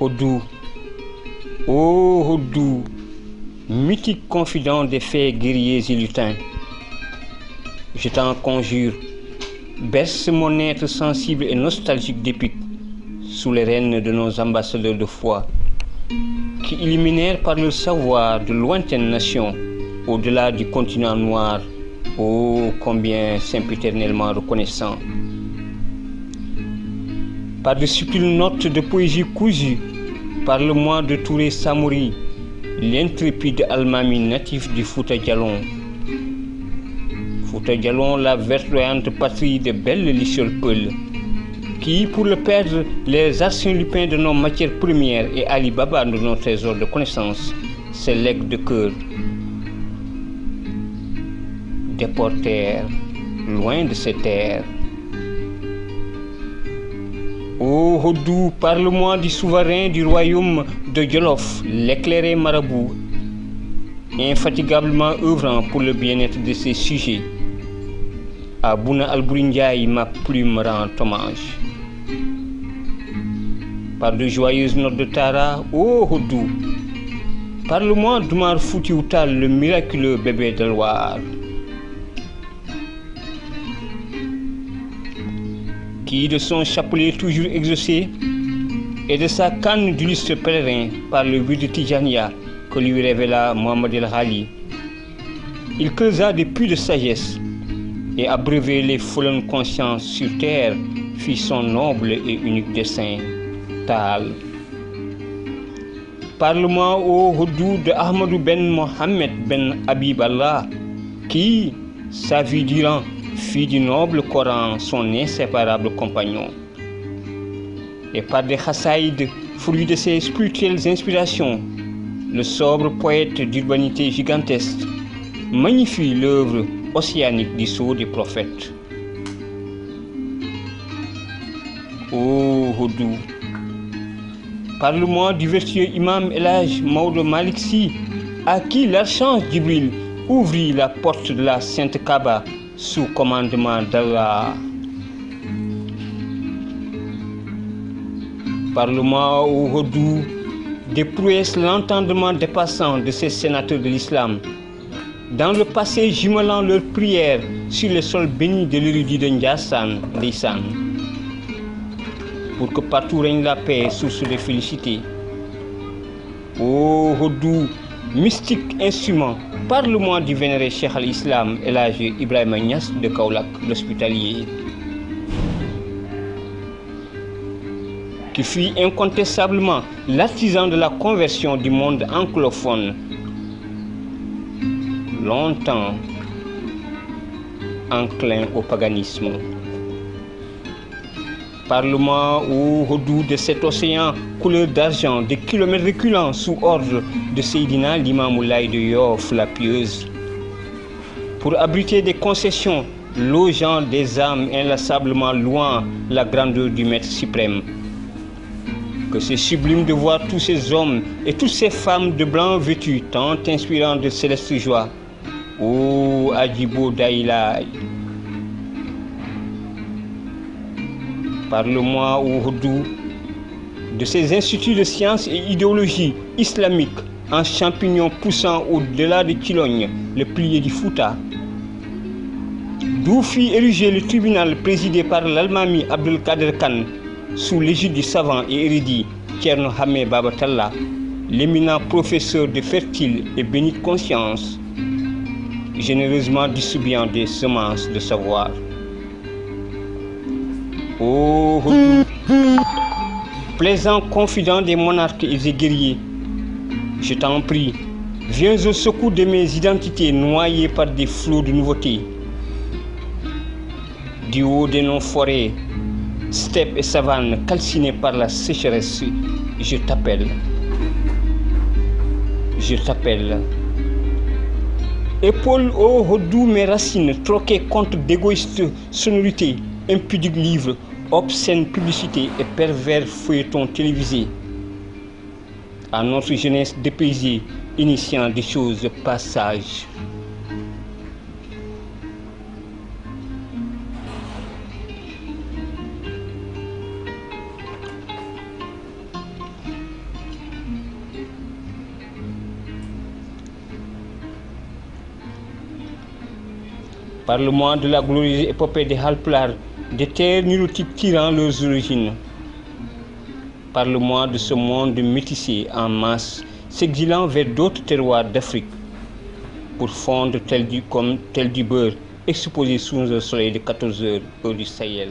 Hodou, ô Hodou, mythique confident des faits guerriers et lutins, je t'en conjure, berce mon être sensible et nostalgique d'épique sous les rênes de nos ambassadeurs de foi, qui illuminèrent par le savoir de lointaines nations au-delà du continent noir, ô combien sempiternellement reconnaissant. Par de subtiles notes de poésie cousue, parle-moi de Touré Samori, l'intrépide Almami natif du Fouta Djallon. Fouta Djallon, la verdoyante patrie de belles lucioles peules, qui, pour le perdre, les anciens lupins de nos matières premières et Ali Baba de nos trésors de connaissances, se lèguent de cœur. Déportèrent, loin de ces terres. Ô Hodou, parle-moi du souverain du royaume de Djolof, l'éclairé marabout, infatigablement œuvrant pour le bien-être de ses sujets. À Bouna Albouri Ndiaye, ma plume rend hommage. Par de joyeuses notes de Tara, ô Hodou, parle-moi d'Oumar Foutiou Tall, le miraculeux bébé de Loire, qui de son chapelet toujours exaucé et de sa canne d'illustre pèlerin par le but de Tijania que lui révéla Mohamed El Hali, il creusa des puits de sagesse et abreuvé les folles consciences sur terre fit son noble et unique dessein, Tal. Parle-moi, ô Hodou, de Ahmadou ben Mohamed ben Habib Allah, qui, sa vie durant, fit du noble Coran son inséparable compagnon. Et par des chassaïdes, fruits de ses spirituelles inspirations, le sobre poète d'urbanité gigantesque magnifie l'œuvre océanique du sceau des prophètes. Ô Hodou, parle-moi du vertueux imam El Hadj Maodo Malick Sy, à qui l'archange Djibril ouvrit la porte de la Sainte Kaaba sous commandement d'Allah. Parle-moi, ô Hodou, des prouesses l'entendement dépassant de ces sénateurs de l'islam, dans le passé jumelant leurs prières sur les sols bénis de l'érudit de Ndiassane, Ndeysane, pour que partout règne la paix, source de félicité. Ô Hodou, mystique instrument, parle-moi du vénéré Cheikh al-Islam El Hadj Ibrahima Niass de Kaolack, l'hospitalier, qui fut incontestablement l'artisan de la conversion du monde anglophone, longtemps enclin au paganisme. Parle-moi, ô Hodou, de cet océan couleur d'argent, des kilomètres reculants sous ordre de Seydina Limamoulaye de Yoff, la pieuse, pour abriter des concessions, logeant des âmes inlassablement louant la grandeur du Maître suprême. Que c'est sublime de voir tous ces hommes et toutes ces femmes de blanc vêtus, tant inspirants de céleste joie. Ô Adjibo Daïlaï, parle-moi, ô Hodou, de ces instituts de sciences et idéologie islamique en champignons poussant au-delà de Kilogne, le pilier du Fouta, d'où fut érigé le tribunal présidé par l'Almami Abdel Kader Khan sous l'égide du savant et érudit Thierno Hamé Baba Talla, l'éminent professeur de fertile et bénite conscience, généreusement distribuant des semences de savoir. Ô Hodou, plaisant confident des monarques et des guerriers, je t'en prie, viens au secours de mes identités noyées par des flots de nouveautés. Du haut de nos forêts, steppes et savanes calcinées par la sécheresse, je t'appelle. Je t'appelle. Épaule, ô Hodou, mes racines troquées contre d'égoïstes sonorités, impudiques livres, obscènes publicités et pervers feuilletons télévisés. À notre jeunesse dépaysée, initiant des choses de passage. Parle-moi de la glorieuse épopée des Halplar, des terres nilotiques tirant leurs origines. Parle-moi de ce monde métissé en masse, s'exilant vers d'autres terroirs d'Afrique, pour fondre tel du beurre, exposé sous un soleil de 14 heures, heure du Sahel.